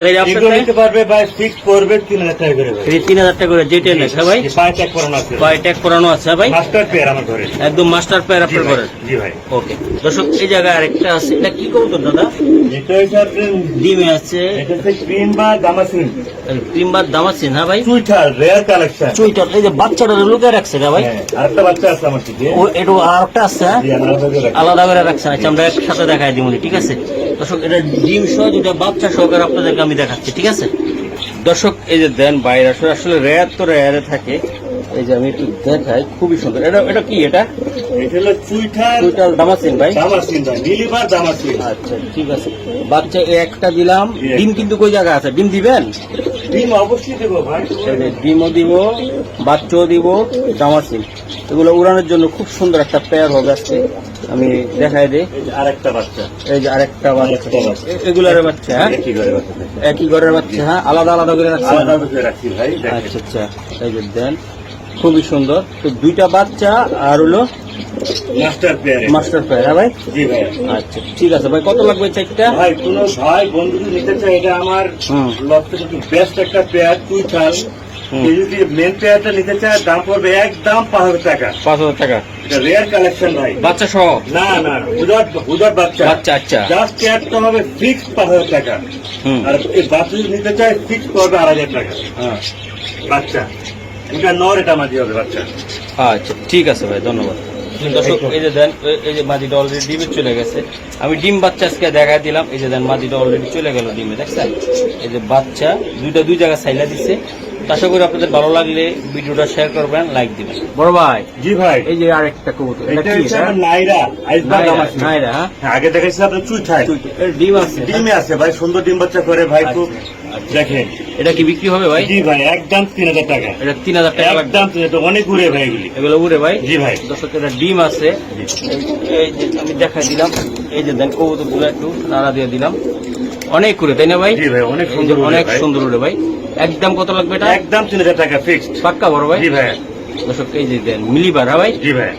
নিতে পারবে ভাই, ফিক্স করবে 3000 টাকা করে ভাই। 3000 টাকা করে যেটা নেই ভাই, পায়ে ট্যাগ করানো আছে, পায়ে ট্যাগ করানো আছে ভাই, মাস্টার পেয়ার আমার ঘরে, একদম মাস্টার পেয়ার আপনার ঘরে। জি ভাই। ওকে দর্শক, এই জায়গায় আরেকটা আছে, এটা কি কবুতর দাদা? এটা হচ্ছে আপনার ডিমে আছে, এটা হচ্ছে ক্রিম বা দামাসিন, ক্রিম বা দামাসিন। হ্যাঁ ভাই, চুইঠাল রেয়ার কালেকশন। চুইটার, এই যে বাচ্চাটা লুকিয়ে রাখছে না ভাই, আরেকটা বাচ্চা আছে আমার থেকে, ও এটা আরেকটা আছে, হ্যাঁ? জি, আমার কাছে রাখি। আলাদা করে রাখছেন। আচ্ছা, আমরা একসাথে দেখাই দিব, ঠিক আছে দর্শক? এটা ডিম সহ দুটা বাচ্চা সহকারে আপনাদেরকে আমি দেখাচ্ছি, ঠিক আছে দর্শক? এই যে দেন বাইরে আসলে রেয়ার তো রেয়ারে থাকে, এই যে আমি একটু দেখাই, খুবই সুন্দর। এটা কি? এটা এটা হলো চুইঠাল চুইটাল দামাসিন ভাই, দামাসিন ভাই, নীলিবার দামাসিন। আচ্ছা ঠিক আছে। বাচ্চা একটা দিলাম। ডিম কিন্তু কই জায়গা আছে? ডিম দিবেন? ডিম অবশ্যই দেবো ভাই। এই যে ডিমও দিব, বাচ্চাও দিব, দামাসিন। এগুলো উড়ানোর জন্য খুব সুন্দর একটা পেয়ার হবে আজকে, আমি দেখাই দিই। এই যে আরেকটা বাচ্চা, এই যে আরেকটা বাচ্চা, আরেকটা বাচ্চা। এগুলোর বাচ্চা, হ্যাঁ? একই ঘরে বাচ্চা থাকে। একই ঘরের বাচ্চা, হ্যাঁ? আলাদা আলাদা করে রাখছেন? আলাদা করে রাখছি ভাই, দেখেন। আচ্ছা আচ্ছা, এই যে দেন, খুবই সুন্দর। তো দুইটা বাচ্চা আর হলো মাস্টার পেয়ার। মাস্টার পেয়ার, হ্যাঁ ভাই? জি ভাই। আচ্ছা ঠিক আছে ভাই, কত লাগবে চারটা? ভাই কোন ভাই বন্ধু যদি নিতে চায়, এটা আমার লক্ষ্য কিন্তু বেস্ট একটা পেয়ার, চুইঠাল। কেউ যদি মেন পেয়ারটা নিতে চায়, দাম পড়বে একদম 5000 টাকা। 5000 টাকা এটা রেয়ার কালেকশন ভাই, বাচ্চা সহ? না না, উদার বাচ্চা। বাচ্চা, আচ্ছা। জাস্ট পেয়ারটা হবে ফিক্স 5000 টাকা। আর এই বাচ্চা যদি নিতে চায়, ফিক্স করবে 8000 টাকা হ্যাঁ, বাচ্চা। এটা নর, এটা মাঝি হবে বাচ্চা। আচ্ছা ঠিক আছে ভাই, ধন্যবাদ দর্শক। এই যে দেন, এই যে মাদিটা অলরেডি ডিমে চলে গেছে, আমি ডিম বাচ্চা আজকে দেখাই দিলাম। এই যে দেন, মাদিটা অলরেডি চলে গেল ডিমে, দেখছেন? এই যে বাচ্চা দুই জায়গায় সাইলা দিচ্ছে। আশা করি আপনাদের ভালো লাগলে ভিডিওটা শেয়ার করবেন, লাইক দিবেন। বড় ভাই, জি ভাই। এই যে আরেকটা কবুতর, এটা এটা কি? হচ্ছে আমার নাইরা, আইসবার্গ দামাসিন। নাইরা, হ্যাঁ? হ্যাঁ, আগে দেখাইছি আপনার চুইঠাল। এর ডিম আছে? ডিমে আছে ভাই, সুন্দর ডিম বাচ্চা করে ভাই, খুব দেখেন। এটা কি বিক্রি হবে ভাই? জি ভাই, একদম 3000 টাকা। এটা 3000 টাকা লাগবে? একদম 3000 টাকা, অনেক ঘুরে ভাই এগুলি। এগুলো উড়ে ভাই? জি ভাই। দর্শক, এটা ডিম আছে, এই যে আমি দেখাই দিলাম। এই যে দেন, কবুতর গুলো একটু নাড়া দিয়ে দিলাম, অনেক করে, তাই না ভাই? জি ভাই, অনেক এই যে সুন্দর উড়ে অনেক ভাই। সুন্দর উড়ে ভাই। একদম কত লাগবে এটা? একদম 3000 টাকা ফিক্সড। পাক্কা বড় ভাই? জি ভাই। দর্শক, এই যে দেন মিলিবার, হ্যাঁ ভাই? জি ভাই।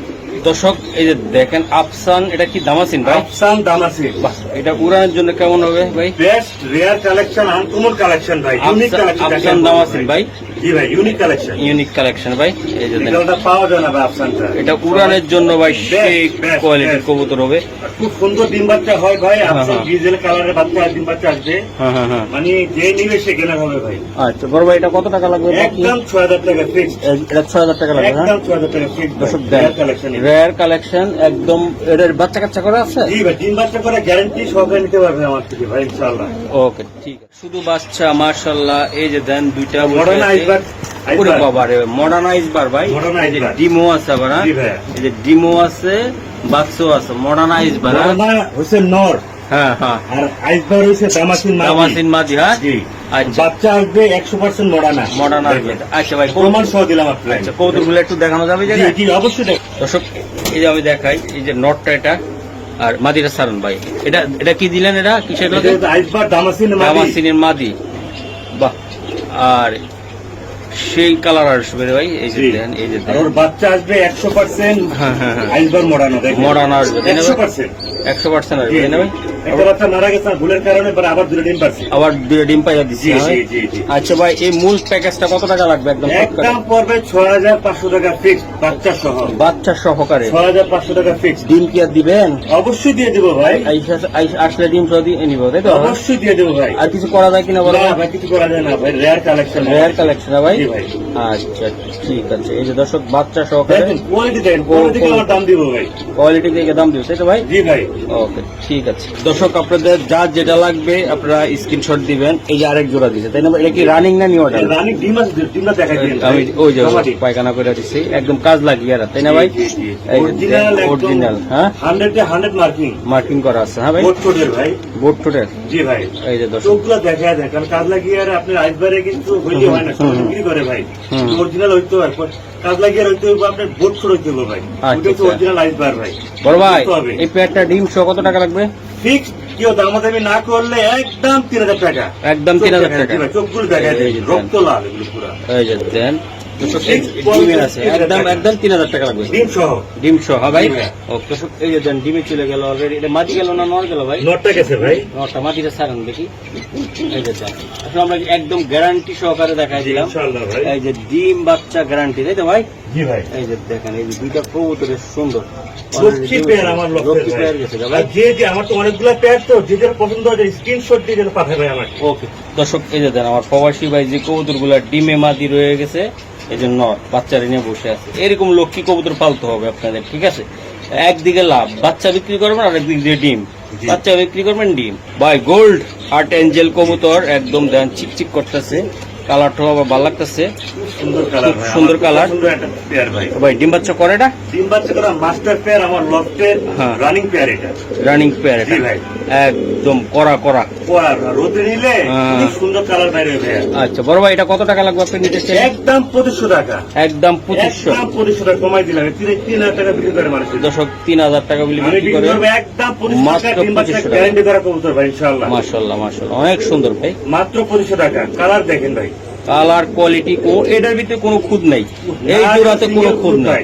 দর্শক, এই যে দেখেন আফসান, এটা কি দামাসিন ভাই? আফসান দামাসিন। বাহ, এটা উড়ানোর জন্য কেমন হবে ভাই? Best rare collection, uncommon collection ভাই, ইউনিক কালেকশন। আফসান দামাসিন ভাই? জি ভাই, ইউনিক কালেকশন। ইউনিক কালেকশন ভাই। এই যে দেন, এটা পাওয়া যায় না ভাই আফসানটা। এটা উড়ানোর জন্য ভাই সেই best, কোয়ালিটির best। কবুতর হবে। খুব সুন্দর ডিম বাচ্চা হয় ভাই, আফসান হ্যাঁ। ডিজেল কালারের বাচ্চা, ডিম বাচ্চা আসবে, হ্যাঁ হ্যাঁ হ্যাঁ। মানে যে নিবে সে কেনা হবে ভাই। আচ্ছা বড় ভাই, এটা কত টাকা লাগবে? একদম 6000 টাকা ফিক্সড। এটা 6000 টাকা লাগবে, হ্যাঁ? একদম 6000 টাকা ফিক্সড। দর্শক রেয়ার কালেকশন। রেয়ার কালেকশন, একদম। এটার বাচ্চা কাচ্চা করা আছে? জি ভাই, ডিম বাচ্চা করে গ্যারান্টি সহকারে নিতে পারবে আমার থেকে ভাই, ইনশাআল্লাহ। ওকে ঠিক আছে। শুধু বাচ্চা, মাশাআল্লাহ। এই যে দেন, দুইটা মডার্ন আইসবার্গ। ওরে বাবা রে, মডার্ন আইসবার ভাই। মডার্ন এই যে আইসবার্গ। ডিমো আছে আবার, হ্যাঁ? জি ভাই। এই যে ডিমো আছে, বাক্সও আছে, মডার্ন আইসবার, হ্যাঁ? মডার্ন হচ্ছে নর, হ্যাঁ হ্যাঁ। আর আইসবার্গ হচ্ছে দামাসিন মাদি। দামাসিন মাদি, হ্যাঁ? জি। আচ্ছা, বাচ্চা আসবে 100% মডার্ন। মডার্ন আসবে। আচ্ছা ভাই, প্রমাণ সহ দিলাম আপনাকে। আচ্ছা, কৌতুকগুলো একটু দেখানো যাবে? জি জি, অবশ্যই দেখ। দর্শক, এই যে আমি দেখাই, এই যে নটটা এটা, আর মাদিটা সারন ভাই। এটা কি দিলেন? এটা কিসের এটা লাগে? হচ্ছে আইসবার্গ দামাসিন মাদি। দামাসিনের মাদি, বাহ। আর সেই কালার আসবে রে ভাই, এই যে জি। দেন, এই যে আর ওর বাচ্চা আসবে 100% হ্যাঁ হ্যাঁ হ্যাঁ, আইসবার্গ মডার্ন। দেখেন মডার্ন আসবে, তাই না ভাই? 100%। 100% আসবে, তাই না ভাই? একটা বাচ্চা মারা গেছে ভুলের কারণে, পরে আবার দুটো ডিম পাচ্ছে। আবার দুটো ডিম পাইয়া দিচ্ছি, জি হ্যাঁ ভাই? জি জি জি। আচ্ছা ভাই, এই মূল প্যাকেজটা কত টাকা লাগবে একদম? একদম পড়বে 6500 টাকা ফিক্সড, বাচ্চা সহ। বাচ্চা সহকারে 6500 টাকা ফিক্সড। ডিম কি আর দিবেন? অবশ্যই দিয়ে দেবো ভাই, আসলে ডিম সহ দিয়ে নিবো, তাই তো? অবশ্যই দিয়ে দেবো ভাই। আর কিছু করা যায় কিনা বলো? না ভাই, কিছু করা যায় না ভাই, রেয়ার কালেকশন। রেয়ার কালেকশন, ভাই? জি ভাই। আচ্ছা ঠিক আছে। এই যে দর্শক, বাচ্চা সহকারে দেখেন কোয়ালিটি, দেখেন কোয়ালিটি আমার দাম দিব ভাই। কোয়ালিটি দেখে দাম দিও, তাই তো ভাই? জি ভাই। ওকে ঠিক আছে। দর্শক, আপনাদের যা যেটা লাগবে আপনারা স্ক্রিনশট দিবেন। এই যে আরেক জোড়া দিছে, তাই না? এটা কি রানিং না নিউ অর্ডার? রানী ডিম আছে, ডিমটা দেখাই দিন। আমি ওই যে পায়খানা করে দিচ্ছি, একদম কাজ লাগিয়ে, তাই না ভাই? অরিজিনাল, হ্যাঁ? 100 মার্কিং মার্কিং করা আছে, হ্যাঁ ভাই? বোট কোডের ভাই। বোর্ড টোটের। জি ভাই। এই যে দর্শক, চোখগুলো দেখা যায়, কারণ কাজ লাগিয়ে আর আপনার আইসবারে কিন্তু হইলে হয় না, সবাই বিক্রি করে ভাই। অরিজিনাল হইতে হয়, কাজ লাগিয়ে হইতে হবে আপনার বোট কোড হইতে হবে ভাই। ওটা হচ্ছে অরিজিনাল আইসবার ভাই। বড় ভাই, বুঝতে হবে। এই প্যাকটা ডিম সহ কত টাকা লাগবে? ফিক্সড কেউ দামাদামি না করলে একদম 3000 টাকা। একদম 3000 টাকা। জি ভাই, চোখগুলো দেখা যায়, এই যে রক্ত লাল এগুলো পুরা। এই যে দেন, দর্শক এই ডিমের আছে একদম 3000 টাকা লাগবে ডিম সহ। ডিম সহ, হ্যাঁ ভাই। জি ভাই। ওকে দর্শক এই যে দেন ডিমে চলে গেল অলরেডি। এটা মাটি গেল না নর গেল ভাই? নটটা গেছে ভাই। নরটা মাটিটা ছাড়েন দেখি। এই যে দেন আসলে আমরা একদম গ্যারান্টি সহকারে দেখাই দিলাম। ইনশাআল্লাহ ভাই। এই যে ডিম বাচ্চা গ্যারান্টি, তাই তো ভাই? জি ভাই। এই যে দেখেন এই যে দুইটা কবুতরের সুন্দর লক্ষ্মী পেয়ার আমার লক্ষ্যের লক্ষ্মী ভাই। পেয়ার গেছে আর ভাই। যে আমার তো অনেকগুলো পেয়ার, তো যে যেটা পছন্দ হয় স্ক্রিনশট দিয়ে যেন পাঠায় ভাই আমাকে। ওকে দর্শক এই যে দেন আমার প্রবাসী ভাই যে কবুতরগুলা ডিমে মাদি রয়ে গেছে, এই যে নর বাচ্চারা নিয়ে বসে আছে। এরকম লক্ষ্মী কবুতর পালতে হবে আপনাদের, ঠিক আছে? একদিকে লাভ, বাচ্চা বিক্রি করবেন, আর একদিক দিয়ে ডিম, জি। বাচ্চা বিক্রি করবেন ডিম। ভাই গোল্ড হার্ট এঞ্জেল কবুতর একদম দেন চিকচিক করতেছে, কালারটাও আবার ভালো লাগতেছে। সুন্দর কালার ভাই, সুন্দর আমার কালার। সুন্দর একটা পেয়ার ভাই। ভাই ডিম বাচ্চা করে এটা? ডিম বাচ্চা করা মাস্টার পেয়ার আমার লফটের হ্যাঁ। রানিং পেয়ার এটা। রানিং পেয়ার এটা জি ভাই। একদম করা করা। আর রোদে নিলে হ্যাঁ। খুব সুন্দর কালার বাইরে ভাই। আচ্ছা বড় ভাই এটা কত টাকা লাগবে আপনি নিতে চাই? একদম 2500 টাকা। একদম 2500। একদম 2500 টাকা কমাই দিলাম। 3000 টাকা বিক্রি করে মানুষ। দর্শক 3000 টাকা বিলি আমি বিক্রি বিক্রি করে। করবো একদম 2500 মাত্র টাকা। ডিম বাচ্চা 2500 টাকা। গ্যারান্টি করা কবুতর ভাই ইনশাআল্লাহ। মাশাআল্লাহ মাশাআল্লাহ অনেক সুন্দর ভাই। মাত্র 2500 টাকা। কালার দেখেন ভাই। কালার কোয়ালিটি এটার ভিতরে কোনো খুদ নাই, এই না, জোড়াতে কোনো single খুদ খুদ নাই,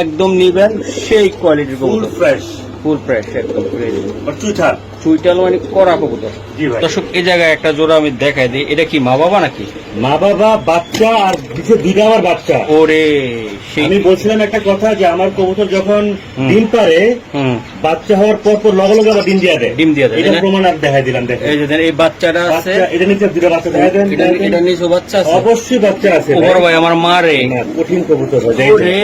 একদম নিবেন সেই কোয়ালিটির ফুল কবুতর, ফ্রেশ। ফুল ফ্রেশ একদম ফ্রেশ। আর চুইঠাল। চুইটাল মানে করা কবুতর। জি ভাই। দর্শক এই জায়গায় একটা জোড়া আমি দেখাই দিই, এটা কি মা বাবা নাকি? মা বাবা বাচ্চা, আর দিছে দুইটা আমার বাচ্চা। ওরে সেই আমি বলছিলাম একটা কথা যে আমার কবুতর যখন হুম। ডিম পারে, হুম বাচ্চা হওয়ার পর পর লগে লগে আবার ডিম দিয়ে দেয়। ডিম দিয়ে দেয়, এটা তাই না? প্রমাণ আর দেখাই দিলাম। দেখেন এই যে দেন এই বাচ্চাটা আছে, বাচ্চা, এটা নিচে দুটো বাচ্চা দেখা দেন। এটা নিচে বাচ্চা আছে। অবশ্যই বাচ্চা আছে ও বড় ভাই আমার মারে। না, কঠিন কবুতর ভাই। এই ওরে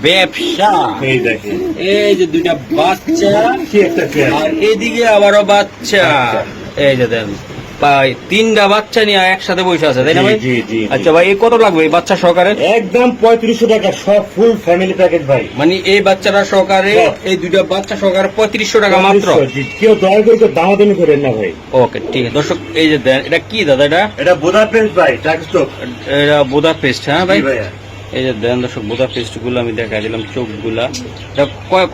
ব্যবসা। এই দেখেন এই যে দুইটা বাচ্চা, কি একটা পেয়ার। আর এদিকে আবারও বাচ্চা। এই যে দেন ভাই তিনটা বাচ্চা নিয়ে একসাথে বসে আছে, তাই না ভাই? জি, জি, জি। আচ্ছা ভাই এই কত লাগবে এই বাচ্চা সহকারে? একদম 3500 টাকা, সব ফুল ফ্যামিলি প্যাকেজ ভাই। মানে এই বাচ্চাটা সহকারে, সব। এই দুইটা বাচ্চা সহকারে 3500 টাকা মাত্র। 3500, জি। কেউ দয়া করে কেউ দামাদামি করেন না ভাই। ওকে ঠিক আছে দর্শক এই যে দেন এটা কি দাদা? এটা এটা বুদাপেস্ট ভাই, টাকস্টক। এটা বোদা পেস্ট, হ্যাঁ ভাই? জি ভাইয়া। এই যে দেন দর্শক বোদা পেস্ট গুলো আমি দেখাই দিলাম, চোখগুলা। এটা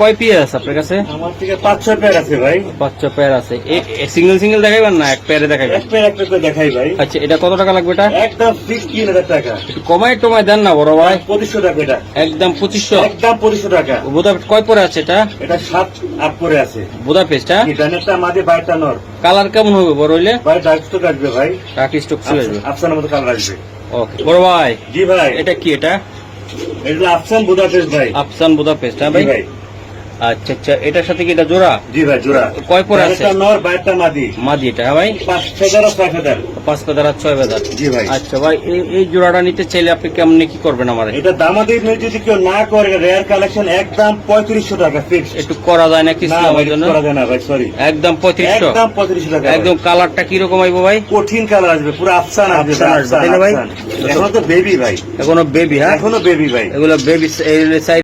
কয় পিস আছে আপনার কাছে? আমার থেকে 5-6 পেয়ার আছে ভাই। বাচ্চা পেয়ার আছে। সিঙ্গেল সিঙ্গেল দেখাইবেন না এক পেয়ারে দেখাইবেন? এক পেয়ার করে দেখাই ভাই। আচ্ছা এটা কত টাকা লাগবে? এটা একদম 3000 টাকা। একটু কমায় টমায় দেন না বড় ভাই। 2500 টাকা এটা। একদম 2500। একদম 2500 টাকা। বোদা কয় পরে আছে এটা? এটা 7 আপ করে আছে। বোদা পেস্ট, হ্যাঁ? এটা নেতা মাঝে বাইটা নর। কালার কেমন হবে বড় হইলে? ভাই ডাকস্টক আসবে ভাই। রাকি স্টক চলে আসবে। আফসানের মতো কালার আসবে। ওকে বড় ভাই জি ভাই। এটা কি? এটা এটা আফসান বুদাপেস্ট ভাই। আফসান বোদা পেস্ট, হ্যাঁ জি ভাই? ভাই। আচ্ছা আচ্ছা এটার সাথে কি এটা জোড়া? জি ভাই, জোড়া। কয় পরে আছে? একটা নর, বাইটা মাদি। মাদি এটা, হ্যাঁ ভাই? 5 ফেদার 6 ফেদার। 5 পেদার আর 6 পেদার। জি ভাই। আচ্ছা ভাই এই জোড়াটা নিতে চাইলে আপনি কেমনে কি করবেন আমার? এটা দামাদি যদি কেউ না করে, রেয়ার কালেকশন একদম 3500 টাকা ফিক্স। একটু করা যায় না কিছু না ভাই, আমার জন্য? করা যায় না ভাই, সরি। একদম 3500। একদম 3500 টাকা। একদম কালারটা কি রকম আইবো ভাই? কঠিন কালার আসবে, পুরো আফসান আসবে। আফসান আসবে, তাই না ভাই? আফসান। এখনো তো বেবি ভাই, এখনো বেবি, হ্যাঁ? এখনো বেবি ভাই। এগুলো বেবি